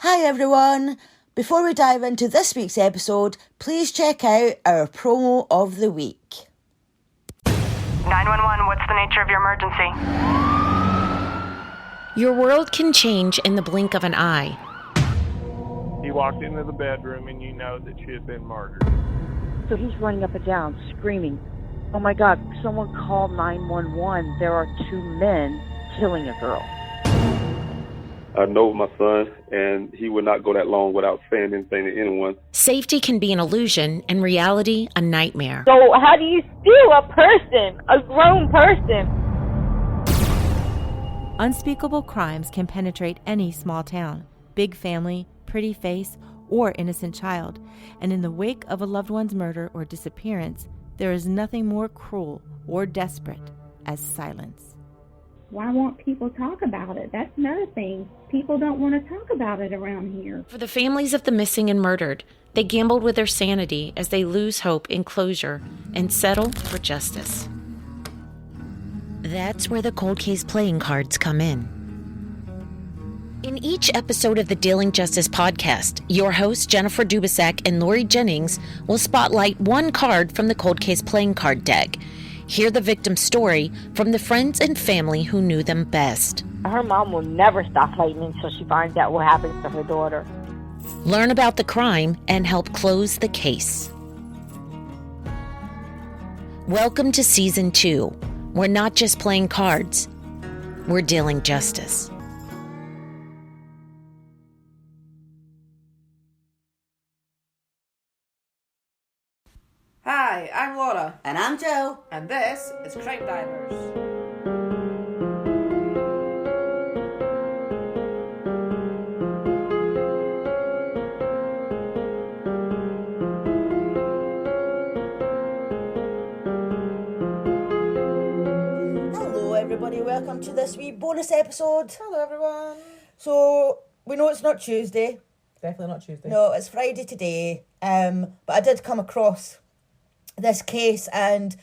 Hi everyone! Before we dive into this week's episode, please check out our promo of the week. 911, what's the nature of your emergency? Your world can change in the blink of an eye. He walked into the bedroom and you know that she had been murdered. So he's running up and down, screaming, "Oh my God, someone call 911. There are two men killing a girl." I know my son, and he would not go that long without saying anything to anyone. Safety can be an illusion and reality a nightmare. So how do you steal a person, a grown person? Unspeakable crimes can penetrate any small town, big family, pretty face, or innocent child. And in the wake of a loved one's murder or disappearance, there is nothing more cruel or desperate as silence. Why won't people talk about it? That's another thing. People don't want to talk about it around here. For the families of the missing and murdered, they gambled with their sanity as they lose hope in closure and settle for justice. That's where the cold case playing cards come in. In each episode of the Dealing Justice podcast, your hosts Jennifer Dubisak and Lori Jennings will spotlight one card from the cold case playing card deck. Hear the victim's story from the friends and family who knew them best. Her mom will never stop fighting until she finds out what happens to her daughter. Learn about the crime and help close the case. Welcome to Season 2. We're not just playing cards, we're dealing justice. Hi, I'm Laura. And I'm Joe. And this is Crime Divers. Hello everybody, welcome to this wee bonus episode. Hello, everyone. So, we know it's not Tuesday. Definitely not Tuesday. No, it's Friday today. But I did come across this case, and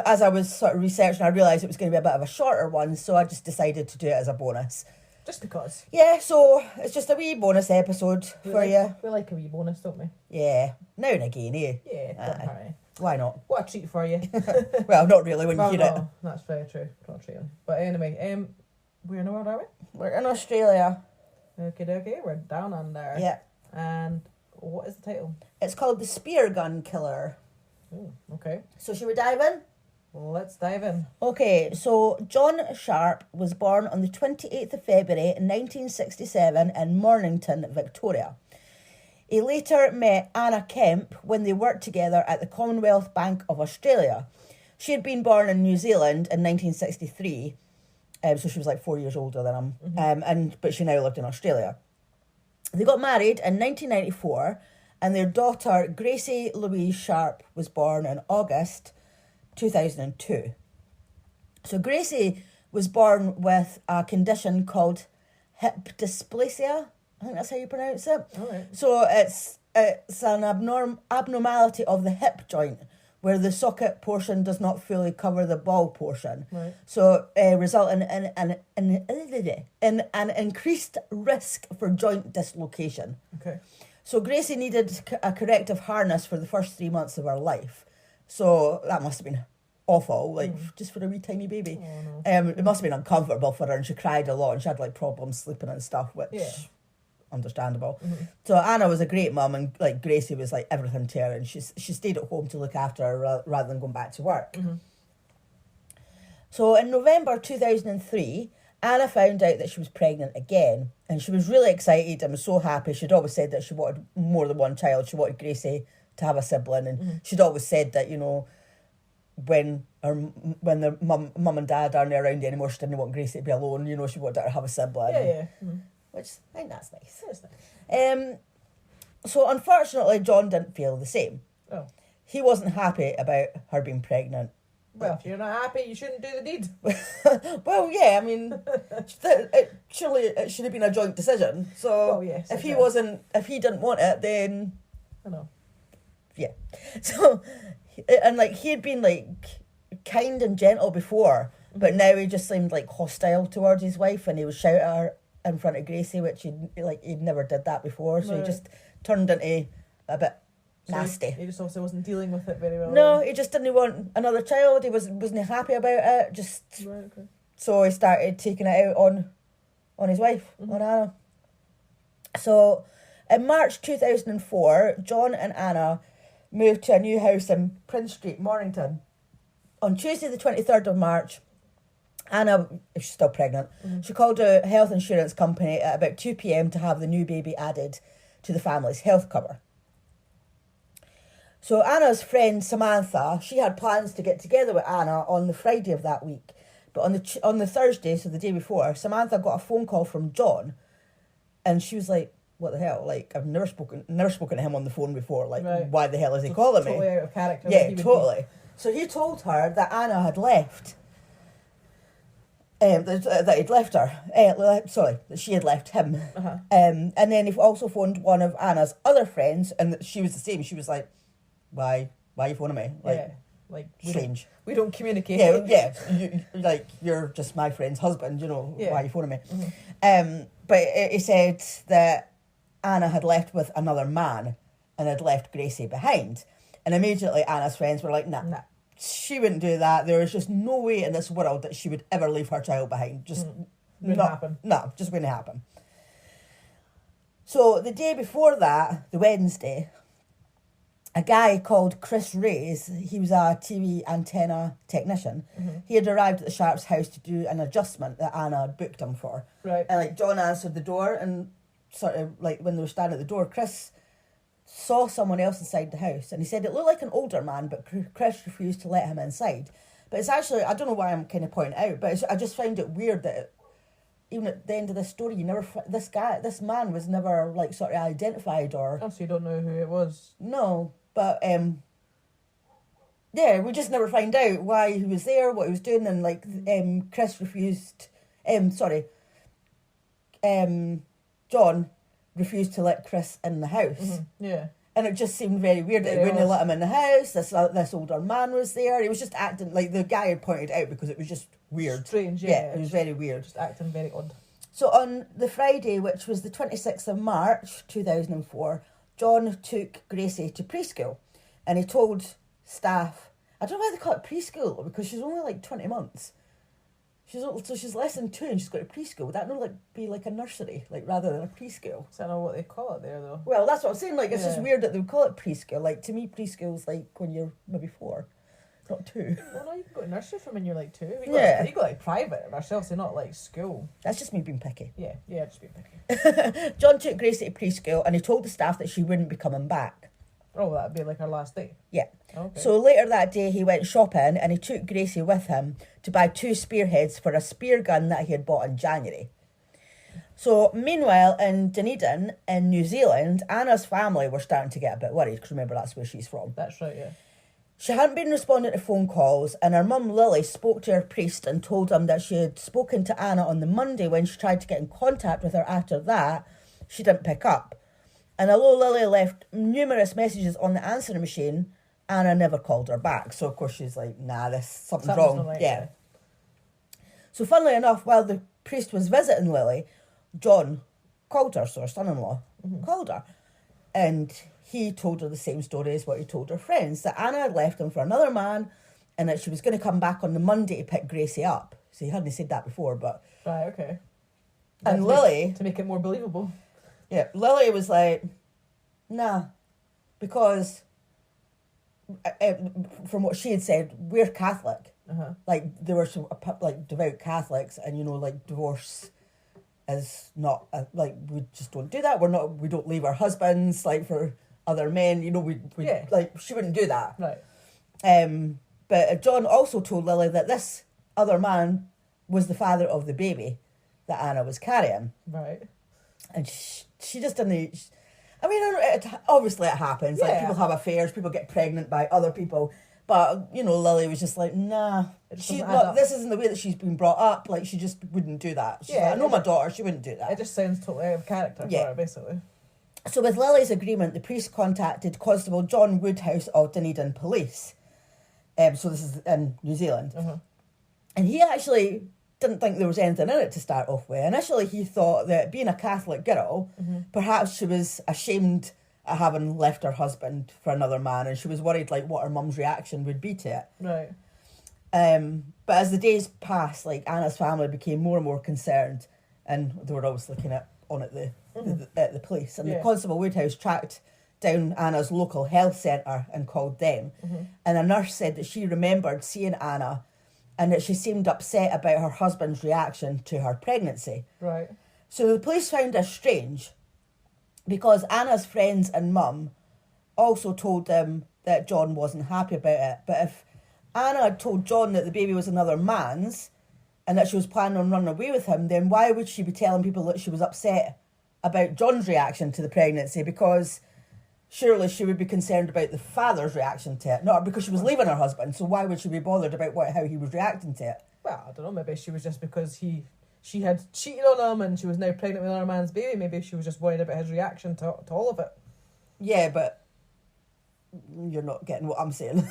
as I was sort of researching, I realised it was going to be a bit of a shorter one, so I just decided to do it as a bonus. Just because. Yeah, so it's just a wee bonus episode for you. We like a wee bonus, don't we? Yeah, now and again, eh? Yeah, definitely. Why not? What a treat for you. Well, not really when Well, you hear no, that's very true. Not treat. But anyway, where in the world are we? it. We're in Australia. Okay, we're down under. Yeah. And what is the title? It's called The Speargun Killer. Oh, okay. So should we dive in? Let's dive in. Okay, so John Sharpe was born on the 28th of February 1967 in Mornington, Victoria. He later met Anna Kemp when they worked together at the Commonwealth Bank of Australia. She had been born in New Zealand in 1963, so she was like 4 years older than him, but she now lived in Australia. They got married in 1994, and their daughter, Gracie Louise Sharpe, was born in August 2002. So Gracie was born with a condition called hip dysplasia. I think that's how you pronounce it. All right. So it's an abnormality of the hip joint where the socket portion does not fully cover the ball portion. Right. So resulting in an increased risk for joint dislocation. Okay. So Gracie needed a corrective harness for the first 3 months of her life. So that must have been awful, just for a wee tiny baby. Oh, no. It must have been uncomfortable for her, and she cried a lot, and she had problems sleeping and stuff, which understandable. So Anna was a great mum, and Gracie was everything to her, and she stayed at home to look after her rather than going back to work. So in November 2003, Anna found out that she was pregnant again, and she was really excited and was so happy. She'd always said that she wanted more than one child. She wanted Gracie to have a sibling, and she'd always said that, when their mum and dad aren't around anymore, she didn't want Gracie to be alone. She wanted her to have a sibling. Yeah. Which, I think that's nice. It's nice. So unfortunately, John didn't feel the same. Oh. He wasn't happy about her being pregnant. Well, if you're not happy, you shouldn't do the deed. Well, yeah, I mean, surely it should have been a joint decision. So Well, yes, if it he didn't want it, then I know. Yeah. So, and he had been kind and gentle before, but now he just seemed hostile towards his wife, and he would shout at her in front of Gracie, which he'd never did that before, so he just turned into a bit nasty. He just also wasn't dealing with it very well. No, he just didn't want another child. He wasn't happy about it. So he started taking it out on his wife, on Anna. So in March 2004, John and Anna moved to a new house in Prince Street, Mornington. On Tuesday the 23rd of March, Anna, if she's still pregnant, she called a health insurance company at about 2 p.m. to have the new baby added to the family's health cover. So Anna's friend Samantha, she had plans to get together with Anna on the Friday of that week. But on the Thursday, so the day before, Samantha got a phone call from John, and she was like, what the hell? Like, I've never spoken to him on the phone before. Like, why the hell is he calling me? Totally out of character. Yeah, totally. So he told her that Anna had left. That he'd left her. That she had left him. And then he also phoned one of Anna's other friends, and she was the same. She was like, why are you phoning me? Like strange. We don't communicate. You're just my friend's husband, why are you phoning me? But he said that Anna had left with another man and had left Gracie behind. And immediately Anna's friends were like, nah. She wouldn't do that. There is just no way in this world that she would ever leave her child behind. Just wouldn't happen. No, just wouldn't happen. So the day before that, the Wednesday, a guy called Chris Reyes, he was a TV antenna technician. He had arrived at the Sharpe's house to do an adjustment that Anna had booked him for. Right. And John answered the door, and sort of when they were standing at the door, Chris saw someone else inside the house, and he said it looked like an older man, but Chris refused to let him inside. But it's actually, I don't know why I'm kind of pointing out, but I just found it weird that even at the end of this story, this man was never sort of identified or. Oh, so you don't know who it was? No, but we just never find out why he was there, what he was doing, and Chris refused. John refused to let Chris in the house. Yeah. And it just seemed very weird that he wouldn't let him in the house. This older man was there. He was just acting like the guy had pointed out because it was just weird. Strange, yeah. It was very weird. Just acting very odd. So on the Friday, which was the 26th of March 2004, John took Gracie to preschool, and he told staff, I don't know why they call it preschool, because she's only 20 months. She's less than 2 and she's got a preschool. Would that not be a nursery, rather than a preschool? I don't know what they call it there though. Well, that's what I'm saying. It's just weird that they would call it preschool. To me, preschool's when you're maybe 4, not 2. Well, no, you can go to nursery from when you're 2. You go private ourselves, so not school. That's just me being picky. Yeah, just being picky. John took Gracie to preschool, and he told the staff that she wouldn't be coming back. Oh, that'd be her last day. Yeah. Okay. So later that day, he went shopping, and he took Gracie with him to buy 2 spearheads for a spear gun that he had bought in January. So meanwhile, in Dunedin, in New Zealand, Anna's family were starting to get a bit worried, because remember, that's where she's from. That's right, yeah. She hadn't been responding to phone calls, and her mum Lily spoke to her priest and told him that she had spoken to Anna on the Monday. When she tried to get in contact with her after that, she didn't pick up. And although Lily left numerous messages on the answering machine, Anna never called her back. So, of course, she's like, nah, something's wrong. Right, yeah. So, funnily enough, while the priest was visiting Lily, John called her, so her son-in-law called her. And he told her the same story as what he told her friends, that Anna had left him for another man and that she was going to come back on the Monday to pick Gracie up. So he hadn't said that before, but... Right, okay. And Lily... To make it more believable. Yeah, Lily was like, nah, because from what she had said, we're Catholic. There were some devout Catholics, and divorce is not we just don't do that. We don't leave our husbands for other men. She wouldn't do that. Right. But John also told Lily that this other man was the father of the baby that Anna was carrying. Right. And she just didn't. I mean, obviously it happens. People have affairs, people get pregnant by other people. But, Lily was just like, nah. This isn't the way that she's been brought up. She just wouldn't do that. She's I know my daughter, she wouldn't do that. It just sounds totally out of character for her, basically. So with Lily's agreement, the priest contacted Constable John Woodhouse of Dunedin Police. So this is in New Zealand. And he actually didn't think there was anything in it to start off with. Initially, he thought that being a Catholic girl, perhaps she was ashamed at having left her husband for another man, and she was worried like what her mum's reaction would be to it. Right. But as the days passed, like Anna's family became more and more concerned, and they were always looking at the police. And the Constable Woodhouse tracked down Anna's local health centre and called them. And a nurse said that she remembered seeing Anna, and that she seemed upset about her husband's reaction to her pregnancy. Right. So the police found this strange, because Anna's friends and mum also told them that John wasn't happy about it. But if Anna had told John that the baby was another man's and that she was planning on running away with him, then why would she be telling people that she was upset about John's reaction to the pregnancy? Because surely she would be concerned about the father's reaction to it, not because she was leaving her husband. So why would she be bothered about how he was reacting to it? Well, I don't know, maybe she was just because she had cheated on him and she was now pregnant with another man's baby. Maybe she was just worried about his reaction to all of it. Yeah, but you're not getting what I'm saying.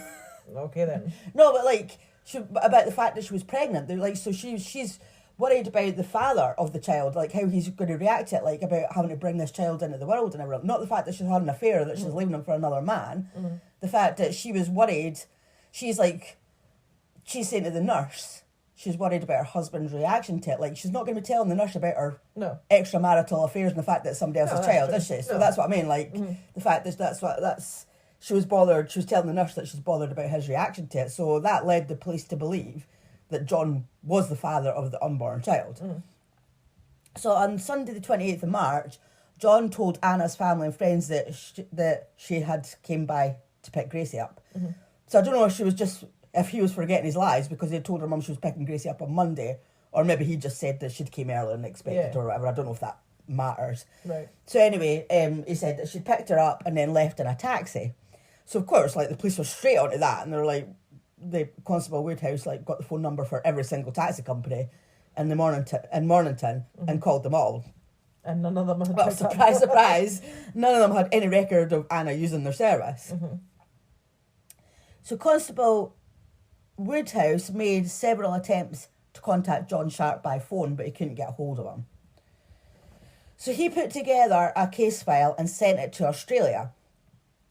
Okay, then. No, but like, about the fact that she was pregnant. They're like, so she's worried about the father of the child, like how he's going to react to it, like about having to bring this child into the world and everything. Not the fact that she's had an affair, that she's leaving him for another man. The fact that she was worried, she's saying to the nurse, she's worried about her husband's reaction to it. Like, she's not going to be telling the nurse about her extramarital affairs and the fact that it's somebody else's child, is she? So that's what I mean. Like, the fact that she was bothered. She was telling the nurse that she's bothered about his reaction to it. So that led the police to believe that John was the father of the unborn child. So on Sunday the 28th of March, John told Anna's family and friends that she had came by to pick Gracie up. So I don't know if he was forgetting his lies because he had told her mum she was picking Gracie up on Monday, or maybe he just said that she'd came earlier than expected or whatever. I don't know if that matters. Right. So anyway, he said that she'd picked her up and then left in a taxi. So of course, like, the police were straight onto that, and they're like, the Constable Woodhouse got the phone number for every single taxi company in Mornington and called them all. And none of them had... Well, surprise, surprise, none of them had any record of Anna using their service. So Constable Woodhouse made several attempts to contact John Sharpe by phone, but he couldn't get a hold of him. So he put together a case file and sent it to Australia.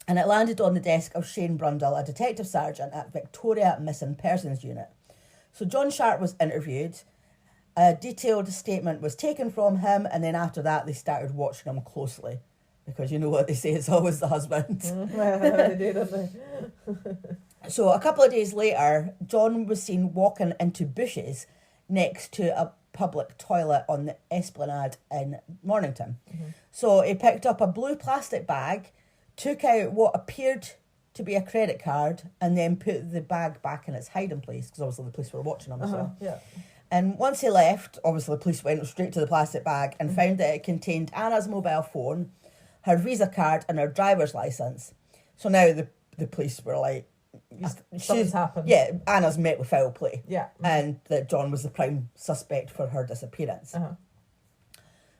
And it landed on the desk of Shane Brundle, a detective sergeant at Victoria Missing Persons Unit. So John Sharpe was interviewed, a detailed statement was taken from him, and then after that they started watching him closely. Because you know what they say, it's always the husband. They do, don't they? So a couple of days later, John was seen walking into bushes next to a public toilet on the Esplanade in Mornington. So he picked up a blue plastic bag, took out what appeared to be a credit card, and then put the bag back in its hiding place, because obviously the police were watching him. And once he left, obviously the police went straight to the plastic bag and found that it contained Anna's mobile phone, her Visa card, and her driver's licence. So now the police were like, something's happened. Yeah, Anna's met with foul play. Yeah. And that John was the prime suspect for her disappearance.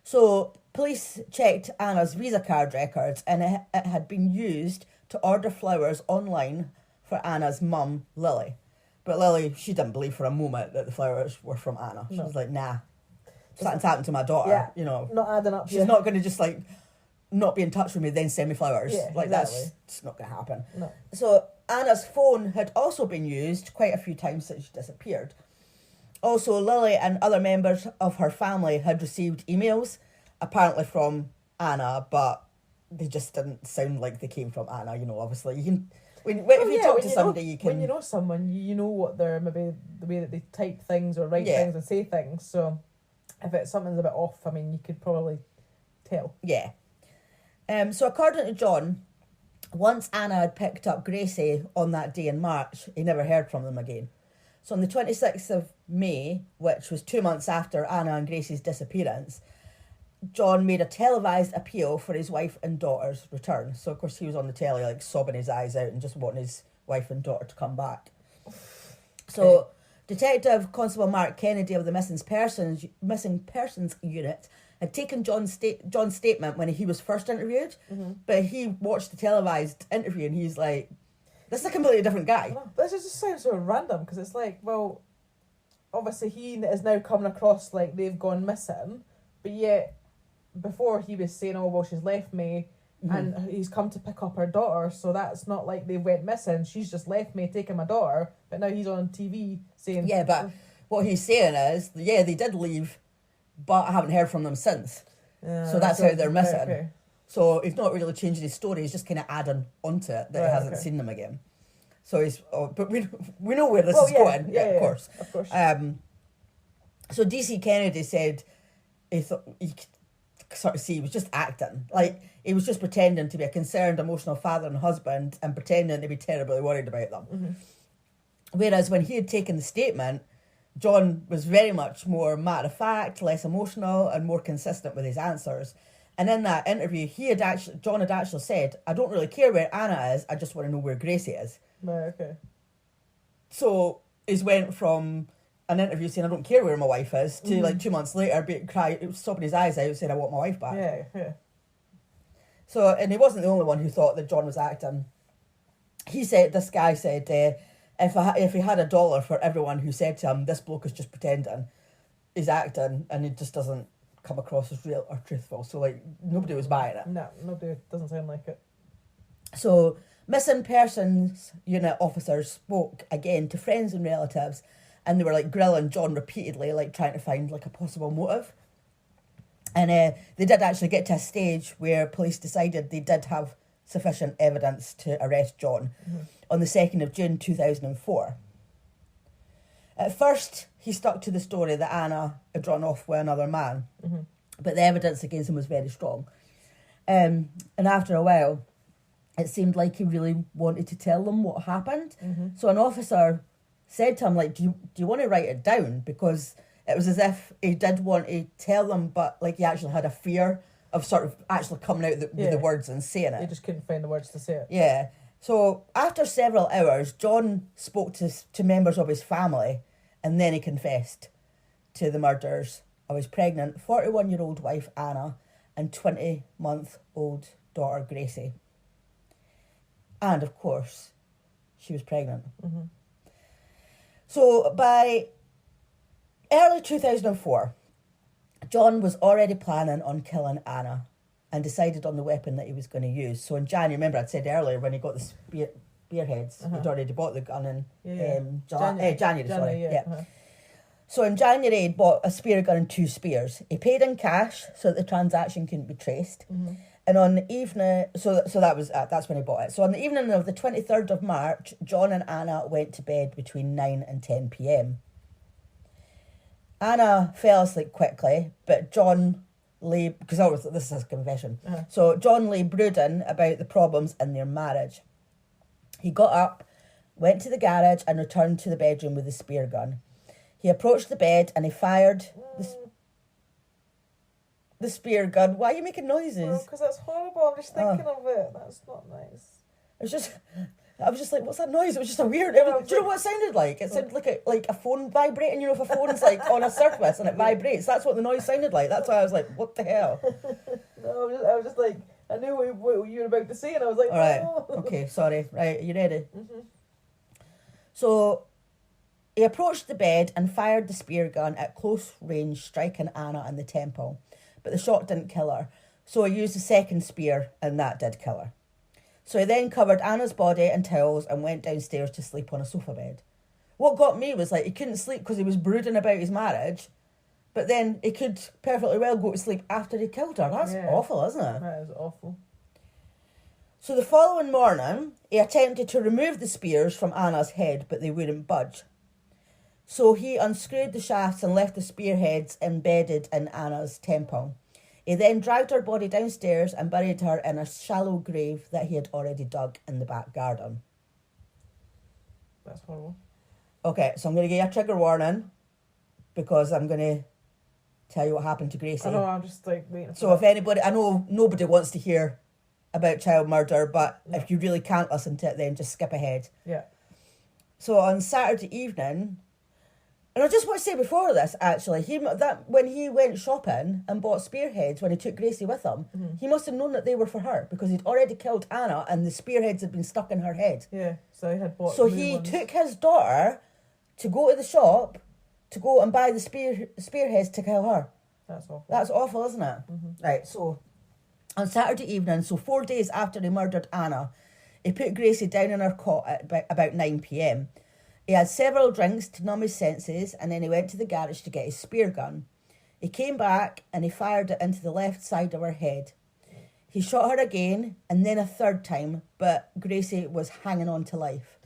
So police checked Anna's Visa card records, and it had been used to order flowers online for Anna's mum, Lily. But Lily, she didn't believe for a moment that the flowers were from Anna. She was like, nah, something's happened to my daughter. Yeah, you know, not adding up. She's not going to just not be in touch with me, then send me flowers. Yeah, that's just not going to happen. No. So Anna's phone had also been used quite a few times since she disappeared. Also, Lily and other members of her family had received emails, apparently from Anna, but they just didn't sound like they came from Anna. You know, obviously, you can if you talk to somebody, you can. When you know someone, you know what they're maybe the way that they type things or write things and say things. So, if something's a bit off, I mean, you could probably tell. Yeah. So according to John, once Anna had picked up Gracie on that day in March, he never heard from them again. So on the 26th of May, which was 2 months after Anna and Gracie's disappearance, John made a televised appeal for his wife and daughter's return. So of course he was on the telly sobbing his eyes out and just wanting his wife and daughter to come back. So Detective Constable Mark Kennedy of the Missing Persons Unit had taken John's statement when he was first interviewed, but he watched the televised interview and he's like, this is a completely different guy. This just sounds so random, because it's like, well, obviously he is now coming across like they've gone missing, but yet before he was saying, oh, well, she's left me, and he's come to pick up her daughter, so that's not like they went missing. She's just left me, taking my daughter, but now he's on TV saying... Yeah, but what he's saying is, yeah, they did leave, but I haven't heard from them since. So that's how they're missing. Okay. So he's not really changing his story, he's just kind of adding onto it that he hasn't seen them again. So he's... but we know where this is going. Yeah, of course. Of course. So D.C. Kennedy said he thought... He could sort of see he was just acting. Like, he was just pretending to be a concerned, emotional father and husband and pretending to be terribly worried about them. Whereas when he had taken the statement, John was very much more matter-of-fact, less emotional and more consistent with his answers. And in that interview, John had actually said, I don't really care where Anna is, I just want to know where Gracie is. Right, okay. So he's went from an interview saying I don't care where my wife is to like 2 months later sobbing his eyes out saying I want my wife back. Yeah. So, and he wasn't the only one who thought that John was acting. This guy said, if he had $1 for everyone who said to him, this bloke is just pretending, he's acting, and it just doesn't come across as real or truthful. So, like, nobody was buying it. No, nobody, doesn't sound like it. So, missing persons unit officers spoke again to friends and relatives, and they were, like, grilling John repeatedly, like, trying to find, like, a possible motive. And they did actually get to a stage where police decided they did have sufficient evidence to arrest John on the 2nd of June 2004. At first, he stuck to the story that Anna had run off with another man, but the evidence against him was very strong. And after a while, it seemed like he really wanted to tell them what happened. So an officer said to him, like, do you want to write it down? Because it was as if he did want to tell them, but like he actually had a fear of sort of actually coming out with the words and saying it. He just couldn't find the words to say it. Yeah. So after several hours, John spoke to members of his family, and then he confessed to the murders of his pregnant 41-year-old wife Anna and 20-month-old daughter Gracie. And of course, she was pregnant. So by early 2004, John was already planning on killing Anna and decided on the weapon that he was going to use. So in January, remember I'd said earlier when he got the spearheads, he'd already bought the gun in January. So in January, he'd bought a spear gun and 2 spears. He paid in cash so that the transaction couldn't be traced. And on the evening, that's when he bought it. So on the evening of the 23rd of March, John and Anna went to bed between 9 and 10 p.m. Anna fell asleep quickly, but John lay, because this is his confession. So John lay brooding about the problems in their marriage. He got up, went to the garage and returned to the bedroom with the spear gun. He approached the bed and he fired the spear gun. Why are you making noises? Because that's horrible. I'm just thinking of it. That's not nice. I was just like, what's that noise? It was just a weird... do you know what it sounded like? It sounded like a phone vibrating. You know, if a phone's like on a surface and it vibrates, that's what the noise sounded like. That's why I was like, what the hell? No, I was just like, I knew what you were about to say, and I was like, all right, okay, sorry. Right, are you ready? So he approached the bed and fired the spear gun at close range, striking Anna in the temple. But the shot didn't kill her. So he used the second spear, and that did kill her. So he then covered Anna's body in towels and went downstairs to sleep on a sofa bed. What got me was, like, he couldn't sleep because he was brooding about his marriage, but then he could perfectly well go to sleep after he killed her. That's awful, isn't it? That is awful. So the following morning, he attempted to remove the spears from Anna's head, but they wouldn't budge. So he unscrewed the shafts and left the spearheads embedded in Anna's temple. He then dragged her body downstairs and buried her in a shallow grave that he had already dug in the back garden. That's horrible. Okay, so I'm going to give you a trigger warning because I'm going to tell you what happened to Gracie. I know, I'm just like waiting. So if anybody, I know nobody wants to hear about child murder, but if you really can't listen to it, then just skip ahead. Yeah. So on Saturday evening, and I just want to say before this, actually, when he went shopping and bought spearheads, when he took Gracie with him, he must have known that they were for her because he'd already killed Anna and the spearheads had been stuck in her head. Yeah, so he had bought. So he took his daughter to go to the shop to go and buy the spearheads to kill her. That's awful. That's awful, isn't it? Right, so on Saturday evening, so 4 days after he murdered Anna, he put Gracie down in her cot at about 9 p.m. He had several drinks to numb his senses, and then he went to the garage to get his spear gun. He came back and he fired it into the left side of her head. He shot her again and then a third time, but Gracie was hanging on to life.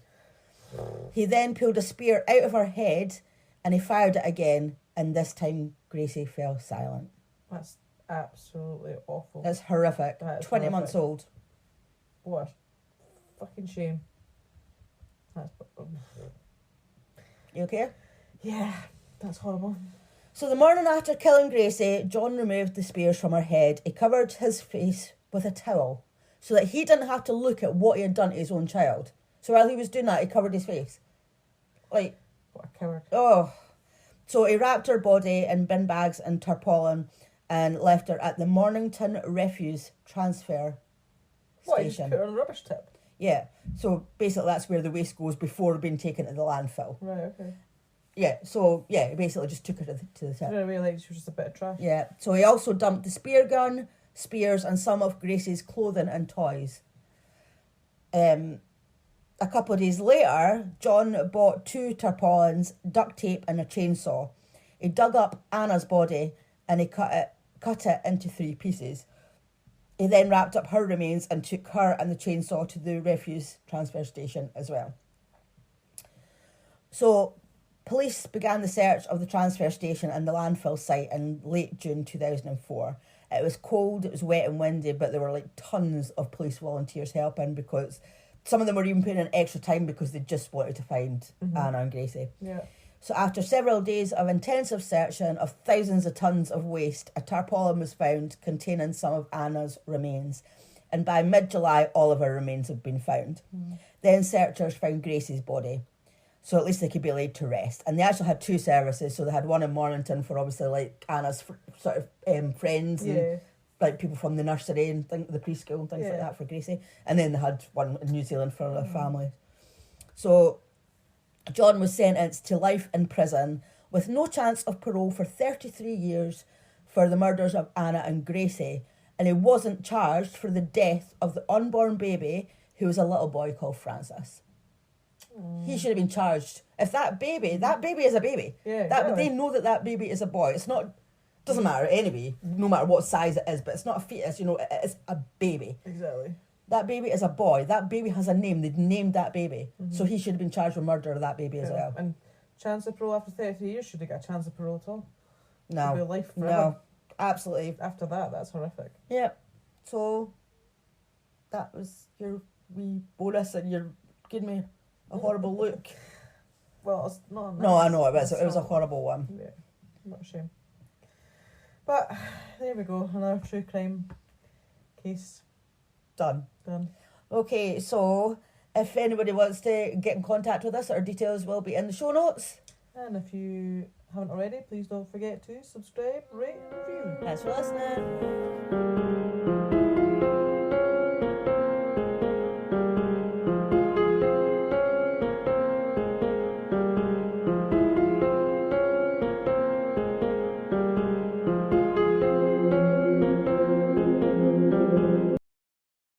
He then pulled a spear out of her head and he fired it again, and this time Gracie fell silent. That's absolutely awful. That's horrific. That is 20 horrific. months old. What a fucking shame. That's... You okay? Yeah, that's horrible. So the morning after killing Gracie, John removed the spears from her head. He covered his face with a towel so that he didn't have to look at what he had done to his own child. So while he was doing that, he covered his face. Like... What a coward. Oh. So he wrapped her body in bin bags and tarpaulin and left her at the Mornington Refuse Transfer What, you just Station. put her on a rubbish tip? Yeah. So basically that's where the waste goes before being taken to the landfill. Right, okay. Yeah, so he basically just took her to the I tip. didn't realise she was just a bit of trash. Yeah, so he also dumped the spear gun, spears, and some of Gracie's clothing and toys. A couple of days later, John bought 2 tarpaulins, duct tape, and a chainsaw. He dug up Anna's body and he cut it into 3 pieces. He then wrapped up her remains and took her and the chainsaw to the refuse transfer station as well. So, police began the search of the transfer station and the landfill site in late June 2004. It was cold, it was wet and windy, but there were like tons of police volunteers helping because some of them were even putting in extra time because they just wanted to find Anna and Gracie. Yeah. So after several days of intensive searching of thousands of tons of waste, a tarpaulin was found containing some of Anna's remains. And by mid-July, all of her remains had been found. Then searchers found Gracie's body. So at least they could be laid to rest. And they actually had 2 services. So they had one in Mornington for obviously like Anna's friends and like people from the nursery and the preschool and things like that for Gracie. And then they had one in New Zealand for their family. So John was sentenced to life in prison with no chance of parole for 33 years for the murders of Anna and Gracie. And he wasn't charged for the death of the unborn baby who was a little boy called Francis. He should have been charged. If that baby is a baby. Yeah, They know that baby is a boy. It's not, doesn't matter anyway, no matter what size it is, but it's not a fetus, it is a baby. Exactly. That baby is a boy. That baby has a name. They'd named that baby. So he should have been charged with murder of that baby as well. And chance of parole after 33 years, should he get a chance of parole at all? No. Should be life forever. No. Absolutely. After that, that's horrific. Yeah. So that was your wee bonus and you're giving me a horrible look. Well, it's not nice. No, I know, it was a horrible one. Yeah, what a shame. But there we go, another true crime case. Done. Done. Okay, so if anybody wants to get in contact with us, our details will be in the show notes. And if you haven't already, please don't forget to subscribe, rate and review. Thanks for listening.